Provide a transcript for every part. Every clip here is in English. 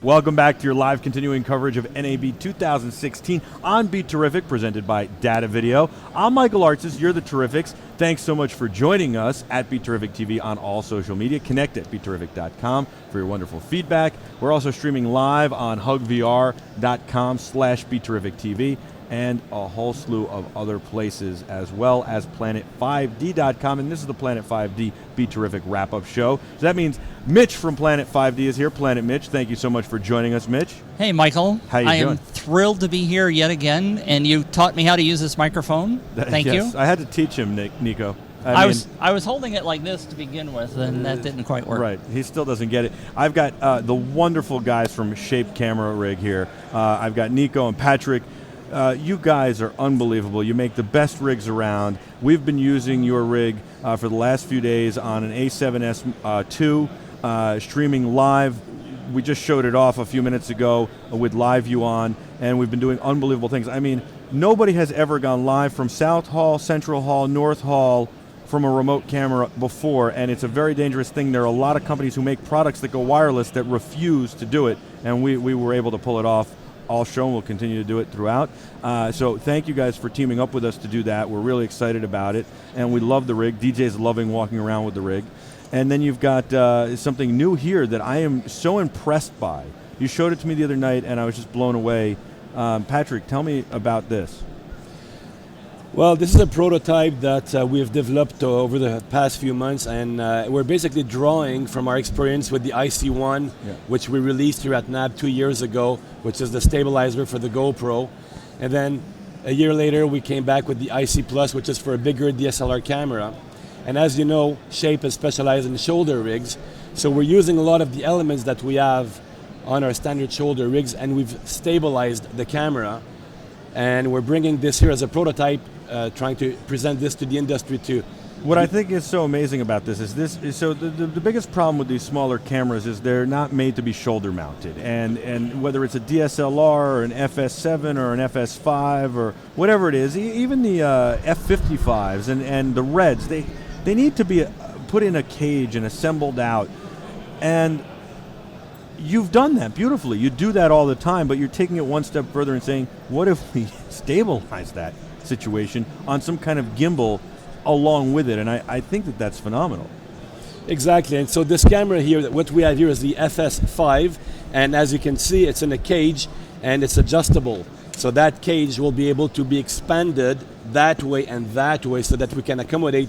Welcome back to your live continuing coverage of NAB 2016 on BeTerrific, presented by Data Video. I'm Michael Artsis, you're the Terrifics. Thanks so much for joining us at BeTerrific TV on all social media. Connect at BeTerrific.com for your wonderful feedback. We're also streaming live on hugvr.com/BeTerrificTV and a whole slew of other places, as well as Planet5D.com. And this is the Planet 5D BeTerrific wrap-up show. So that means Mitch from Planet 5D is here. Planet Mitch, thank you so much for joining us, Mitch. Hey, Michael. How you doing? I am thrilled to be here yet again, and you taught me how to use this microphone. Thank yes, you. I had to teach him, Nico. I was holding it like this to begin with, and that didn't quite work. Right, he still doesn't get it. I've got the wonderful guys from Shape Camera Rig here. I've got Nico and Patrick. You guys are unbelievable. You make the best rigs around. We've been using your rig for the last few days on an A7S II, streaming live. We just showed it off a few minutes ago with Live View on, and we've been doing unbelievable things. I mean, nobody has ever gone live from South Hall, Central Hall, North Hall from a remote camera before, and it's a very dangerous thing. There are a lot of companies who make products that go wireless that refuse to do it, and we were able to pull it off all show, and we'll continue to do it throughout. So thank you guys for teaming up with us to do that. We're really excited about it, and we love the rig. DJ's loving walking around with the rig. And then you've got something new here that I am so impressed by. You showed it to me the other night, and I was just blown away. Patrick, tell me about this. Well, this is a prototype that we have developed over the past few months, and we're basically drawing from our experience with the IC1, which we released here at NAB 2 years ago, which is the stabilizer for the GoPro. And then a year later, we came back with the IC Plus, which is for a bigger DSLR camera. And as you know, Shape is specialized in shoulder rigs, so we're using a lot of the elements that we have on our standard shoulder rigs, and we've stabilized the camera. And we're bringing this here as a prototype, trying to present this to the industry too. What I think is so amazing about this is the biggest problem with these smaller cameras is they're not made to be shoulder mounted, and whether it's a DSLR or an FS7 or an FS5 or whatever it is, even the F55s and the Reds, they need to be put in a cage and assembled out, and you've done that beautifully. You do that all the time, but you're taking it one step further and saying, what if we stabilize that situation on some kind of gimbal along with it? And I think that that's phenomenal. Exactly, and so this camera here, what we have here is the FS5, and as you can see, it's in a cage and it's adjustable. So that cage will be able to be expanded that way and that way so that we can accommodate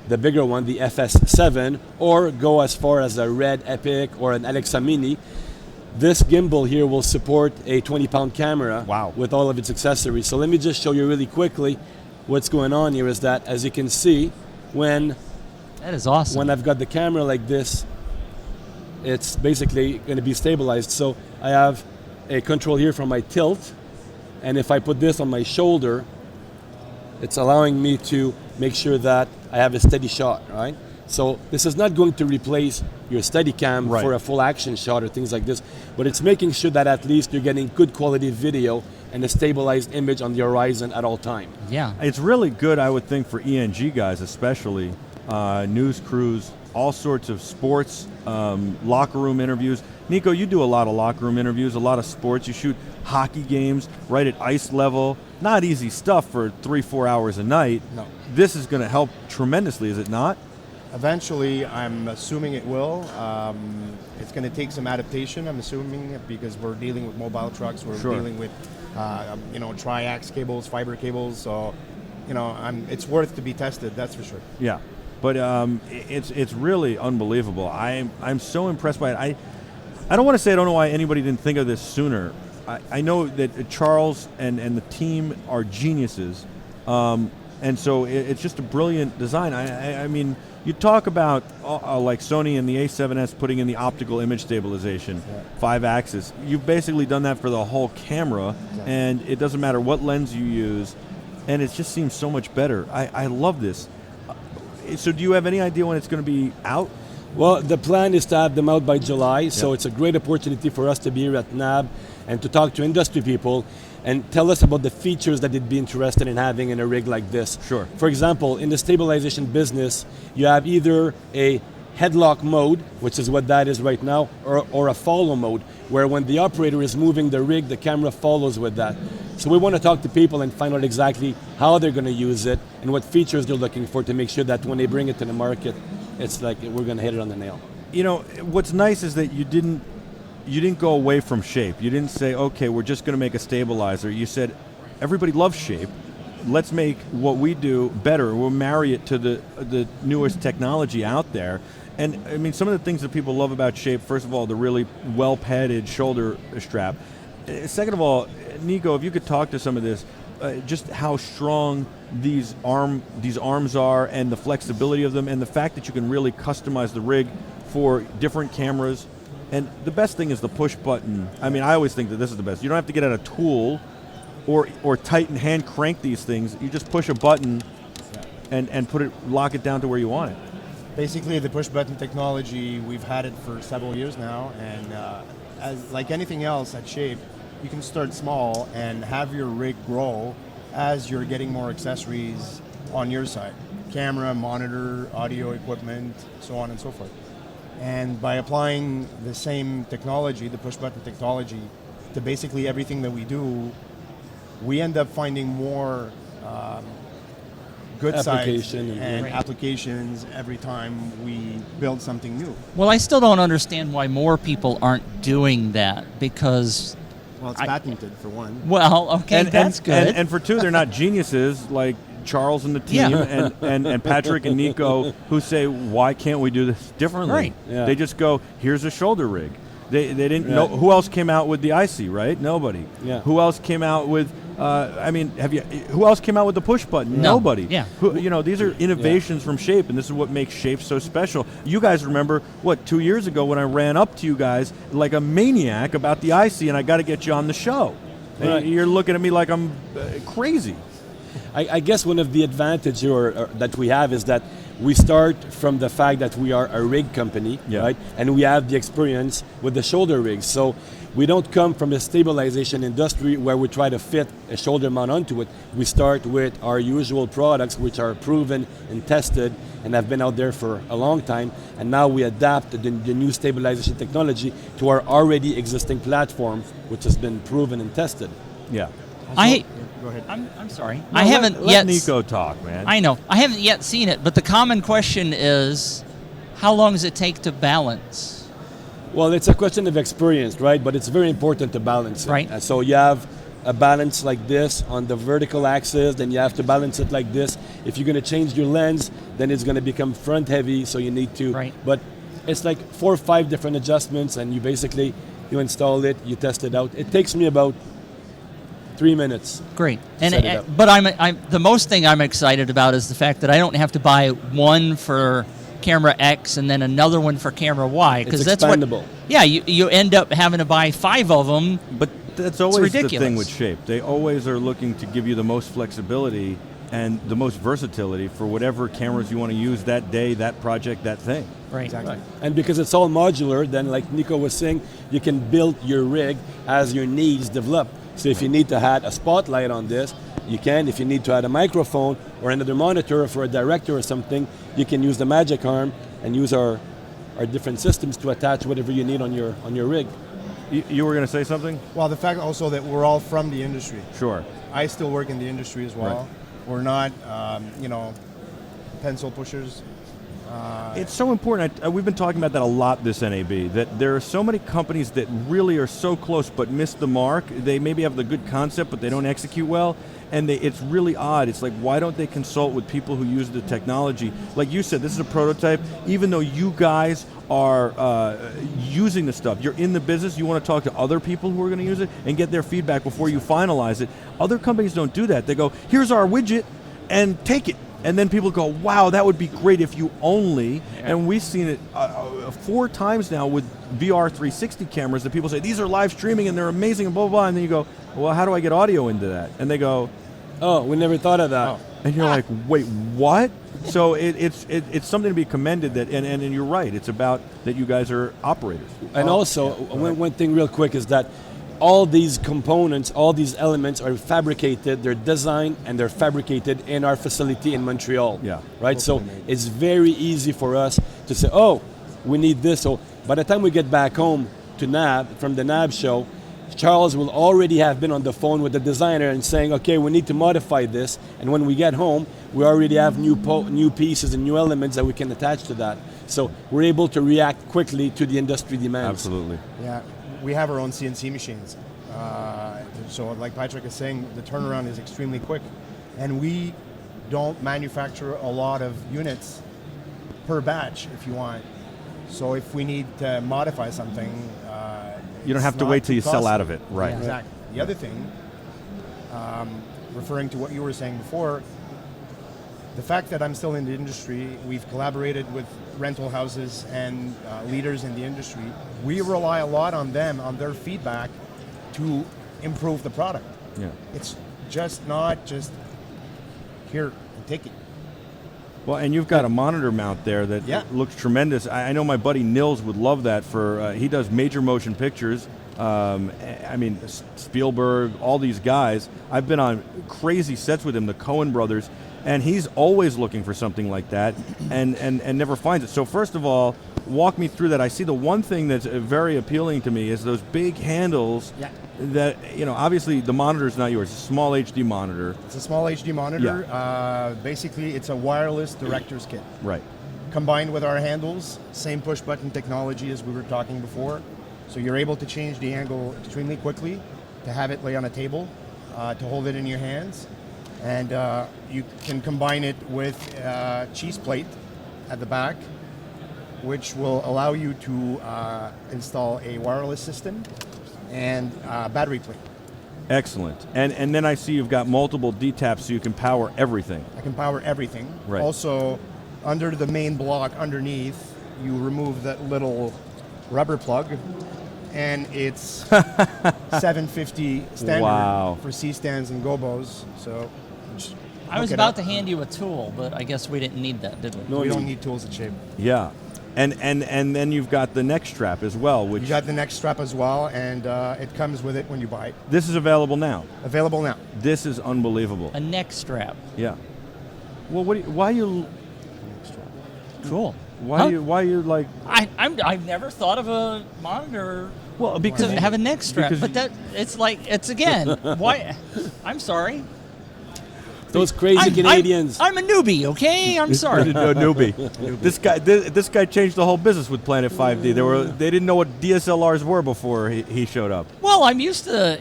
the bigger one, the FS7, or go as far as a Red Epic or an Alexa Mini. This gimbal here will support a 20-pound camera. Wow. With all of its accessories. So let me just show you really quickly what's going on here is that, as you can see, that is awesome. When I've got the camera like this, it's basically going to be stabilized. So I have a control here for my tilt, and if I put this on my shoulder, it's allowing me to make sure that I have a steady shot, right? So this is not going to replace your Steadicam for a full action shot or things like this, but it's making sure that at least you're getting good quality video and a stabilized image on the horizon at all time. Yeah. It's really good, I would think, for ENG guys especially, news crews, all sorts of sports, locker room interviews. Nico, you do a lot of locker room interviews, a lot of sports. You shoot hockey games right at ice level. Not easy stuff for 3-4 hours a night. No. This is going to help tremendously, is it not? Eventually, I'm assuming it will. It's going to take some adaptation, I'm assuming, because we're dealing with mobile trucks. We're dealing with, triax cables, fiber cables. So, it's worth to be tested. That's for sure. Yeah, but it's really unbelievable. I'm so impressed by it. I don't want to say I don't know why anybody didn't think of this sooner. I know that Charles and the team are geniuses, and so it's just a brilliant design. I mean, you talk about like Sony and the A7S putting in the optical image stabilization, 5-axis. You've basically done that for the whole camera, and it doesn't matter what lens you use, and it just seems so much better. I love this. So do you have any idea when it's going to be out? Well, the plan is to have them out by July, so it's a great opportunity for us to be here at NAB and to talk to industry people and tell us about the features that they'd be interested in having in a rig like this. Sure. For example, in the stabilization business, you have either a headlock mode, which is what that is right now, or a follow mode, where when the operator is moving the rig, the camera follows with that. So we want to talk to people and find out exactly how they're going to use it and what features they're looking for to make sure that when they bring it to the market, it's like we're going to hit it on the nail. You know, what's nice is that you didn't go away from shape. You didn't say, okay, we're just going to make a stabilizer. You said, everybody loves shape. Let's make what we do better. We'll marry it to the newest technology out there. And I mean, some of the things that people love about shape, first of all, the really well-padded shoulder strap. Second of all, Nico, if you could talk to some of this, just how strong these arms are and the flexibility of them and the fact that you can really customize the rig for different cameras. And the best thing is the push button. I mean, I always think that this is the best. You don't have to get out a tool or tighten hand crank these things. You just push a button and lock it down to where you want it. Basically, the push button technology, we've had it for several years now, and as like anything else at Shape, you can start small and have your rig grow as you're getting more accessories on your side. Camera, monitor, audio equipment, so on and so forth. And by applying the same technology, the push button technology, to basically everything that we do, we end up finding more good sides and applications every time we build something new. Well, I still don't understand why more people aren't doing that, because... Well, it's patented, for one. Well, okay, that's good. And for two, they're not geniuses like Charles and the team and Patrick and Nico, who say, why can't we do this differently? Right. Yeah. They just go, here's a shoulder rig. They didn't know. Who else came out with the IC, right? Nobody. Yeah. Who else came out with, who else came out with the push button? No. Nobody. Yeah. These are innovations from Shape, and this is what makes Shape so special. You guys remember, 2 years ago when I ran up to you guys like a maniac about the IC, and I got to get you on the show. Right. And you're looking at me like I'm crazy. I guess one of the advantages that we have is that we start from the fact that we are a rig company, right? And we have the experience with the shoulder rigs. So we don't come from a stabilization industry where we try to fit a shoulder mount onto it. We start with our usual products, which are proven and tested and have been out there for a long time. And now we adapt the new stabilization technology to our already existing platform, which has been proven and tested. Yeah. Go ahead. I'm sorry. No, I haven't Let yet. Nico talk, man. I know. I haven't yet seen it, but the common question is, how long does it take to balance? Well, it's a question of experience, right? But it's very important to balance it. Right. So you have a balance like this on the vertical axis, then you have to balance it like this. If you're going to change your lens, then it's going to become front heavy, so you need to. Right. But it's like 4 or 5 different adjustments, and you install it, you test it out. It takes me about 3 minutes. Great. Set it up. But I'm the most thing I'm excited about is the fact that I don't have to buy one for camera X and then another one for camera Y, because that's expandable. You end up having to buy 5 of them. But that's always the ridiculous. thing with Shape. They always are looking to give you the most flexibility and the most versatility for whatever cameras you want to use that day, that project, that thing. Right. Exactly. And because it's all modular, then like Nico was saying, you can build your rig as your needs develop. So if you need to add a spotlight on this, you can. If you need to add a microphone or another monitor for a director or something, you can use the magic arm and use our different systems to attach whatever you need on your rig. You were going to say something? Well, the fact also that we're all from the industry. Sure. I still work in the industry as well. Right. We're not, pencil pushers. It's so important. We've been talking about that a lot this NAB, that there are so many companies that really are so close but miss the mark. They maybe have the good concept, but they don't execute well. And it's really odd. It's like, why don't they consult with people who use the technology? Like you said, this is a prototype. Even though you guys are using the stuff, you're in the business, you want to talk to other people who are going to use it and get their feedback before you finalize it. Other companies don't do that. They go, here's our widget, and take it. And then people go, wow, that would be great if you only, and we've seen it 4 times now with VR 360 cameras that people say, these are live streaming and they're amazing and blah, blah, blah. And then you go, well, how do I get audio into that? And they go, oh, we never thought of that. Oh. And you're like, wait, what? So it's something to be commended, that, and you're right, it's about that you guys are operators. And also, one thing real quick is that all these components, all these elements are fabricated, they're designed and they're fabricated in our facility in Montreal. Yeah. Right? So it's very easy for us to say, oh, we need this. So by the time we get back home to NAB, from the NAB show, Charles will already have been on the phone with the designer and saying, okay, we need to modify this. And when we get home, we already have new pieces and new elements that we can attach to that. So we're able to react quickly to the industry demands. Absolutely. Yeah, we have our own CNC machines. So like Patrick is saying, the turnaround is extremely quick. And we don't manufacture a lot of units per batch, if you want. So if we need to modify something, You don't have to wait till you sell out of it. Right. Yeah. Exactly. The other thing, referring to what you were saying before, the fact that I'm still in the industry, we've collaborated with rental houses and leaders in the industry. We rely a lot on them, on their feedback to improve the product. Yeah. It's just not just here, take it. Well, and you've got a monitor mount there that looks tremendous. I know my buddy Nils would love that for, he does major motion pictures. I mean, Spielberg, all these guys. I've been on crazy sets with him, the Coen brothers, and he's always looking for something like that and never finds it. So first of all, walk me through that. I see the one thing that's very appealing to me is those big handles that, you know, obviously the monitor's not yours. It's a small HD monitor. It's a small HD monitor. Basically, it's a wireless director's kit. Right. Combined with our handles, same push button technology as we were talking before. So you're able to change the angle extremely quickly, to have it lay on a table, to hold it in your hands. And you can combine it with cheese plate at the back, which will allow you to install a wireless system and battery plate. Excellent. And then I see you've got multiple D-taps so you can power everything. I can power everything. Right. Also, under the main block underneath, you remove that little rubber plug, and it's 750 standard for C-stands and gobos. So I was about to hand you a tool, but I guess we didn't need that, did we? No, we don't need tools at Shape. Yeah. And then you've got the neck strap as well. Which you got the neck strap as well, and it comes with it when you buy it. This is available now. Available now. This is unbelievable. A neck strap. Yeah. Well, why you? Cool. Why you like? I've never thought of a monitor. Well, because to have a neck strap, but that it's again. Why? I'm sorry. Those crazy Canadians. I'm a newbie, okay? I'm sorry. No, newbie. This guy changed the whole business with Planet 5D. They didn't know what DSLRs were before he showed up. Well, I'm used to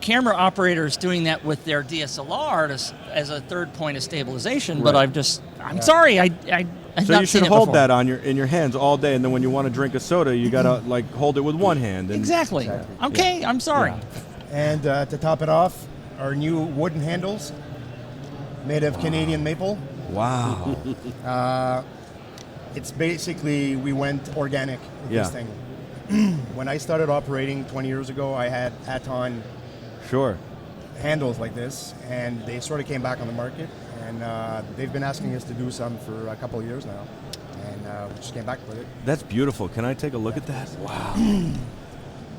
camera operators doing that with their DSLR as a third point of stabilization. Right. But I'm sorry. So you should hold that in your hands all day, and then when you want to drink a soda, you gotta hold it with one hand. Exactly. Okay, yeah. I'm sorry. Yeah. And to top it off, our new wooden handles. Made of Canadian maple. Wow. It's basically, we went organic with this thing. When I started operating 20 years ago, I had Aton handles like this, and they sort of came back on the market, and they've been asking us to do some for a couple of years now, and we just came back with it. That's beautiful. Can I take a look at that? Wow.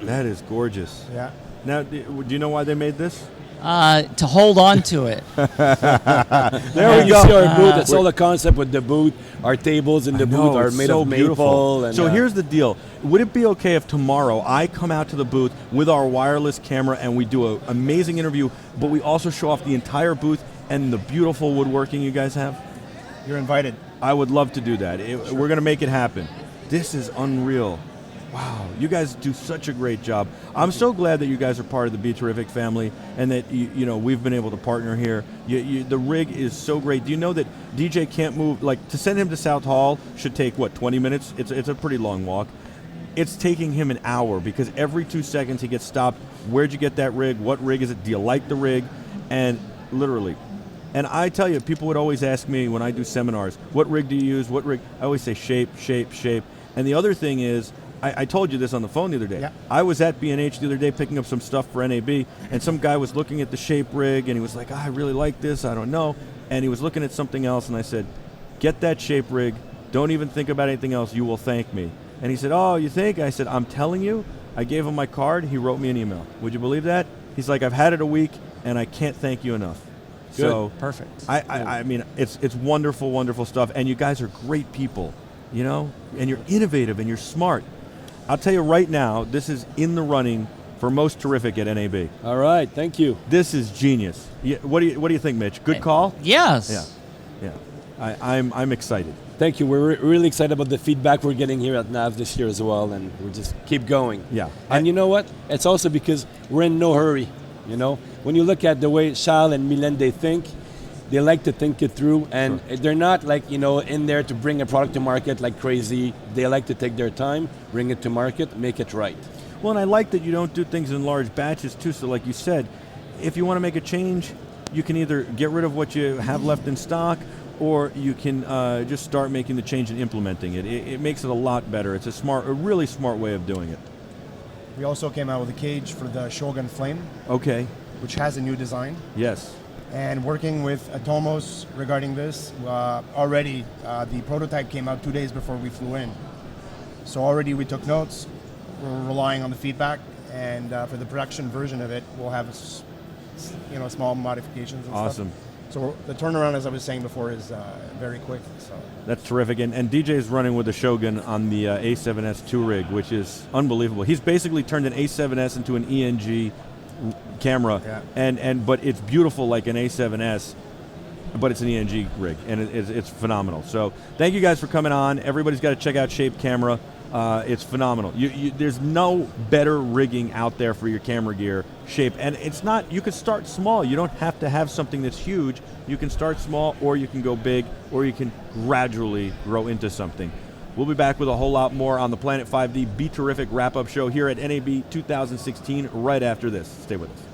That is gorgeous. Yeah. Now, do you know why they made this? To hold on to it. There we go. See our booth. That's all the concept with the booth. Our tables in the booth are made of maple. And, so here's the deal. Would it be okay if tomorrow I come out to the booth with our wireless camera and we do an amazing interview, but we also show off the entire booth and the beautiful woodworking you guys have? You're invited. I would love to do that. We're going to make it happen. This is unreal. Wow, you guys do such a great job. I'm so glad that you guys are part of the BeTerrific family and that we've been able to partner here. The rig is so great. Do you know that DJ can't move? Like, to send him to South Hall should take, 20 minutes? It's a pretty long walk. It's taking him an hour because every 2 seconds he gets stopped. Where'd you get that rig? What rig is it? Do you like the rig? And literally. And I tell you, people would always ask me when I do seminars, what rig do you use? What rig? I always say shape. And the other thing is, I told you this on the phone the other day. Yeah. I was at B&H the other day picking up some stuff for NAB, and some guy was looking at the shape rig, and he was like, I really like this, I don't know. And he was looking at something else, and I said, get that shape rig. Don't even think about anything else. You will thank me. And he said, oh, you think? I said, I'm telling you, I gave him my card. He wrote me an email. Would you believe that? He's like, I've had it a week, and I can't thank you enough. Good. So Perfect. I mean, it's wonderful, wonderful stuff. And you guys are great people, you know? And you're innovative and you're smart. I'll tell you right now, this is in the running for most terrific at NAB. All right, thank you. This is genius. What do you think, Mitch? Good call? Yes. Yeah. I'm excited. Thank you. We're really excited about the feedback we're getting here at NAB this year as well, and we'll just keep going. Yeah. And you know what? It's also because we're in no hurry, you know? When you look at the way Charles and Mylène, they think, they like to think it through, and they're not like, you know, in there to bring a product to market like crazy. They like to take their time, bring it to market, make it right. Well, and I like that you don't do things in large batches too, so like you said, if you want to make a change, you can either get rid of what you have left in stock, or you can just start making the change and implementing it. It makes it a lot better. It's a really smart way of doing it. We also came out with a cage for the Shogun Flame, Okay. which has a new design. Yes. And working with Atomos regarding this, already the prototype came out 2 days before we flew in. So already we took notes. We're relying on the feedback, and for the production version of it, we'll have small modifications and Awesome. stuff. So the turnaround, as I was saying before, is very quick. So That's terrific. And DJ's running with the Shogun on the A7S 2 rig, which is unbelievable. He's basically turned an A7S into an ENG camera, but it's beautiful like an A7S, but it's an ENG rig, and it's phenomenal. So thank you guys for coming on. Everybody's got to check out Shape Camera. It's phenomenal. There's no better rigging out there for your camera gear, Shape. And it's not, you could start small. You don't have to have something that's huge. You can start small, or you can go big, or you can gradually grow into something. We'll be back with a whole lot more on the Planet 5D BeTerrific wrap-up show here at NAB 2016 right after this. Stay with us.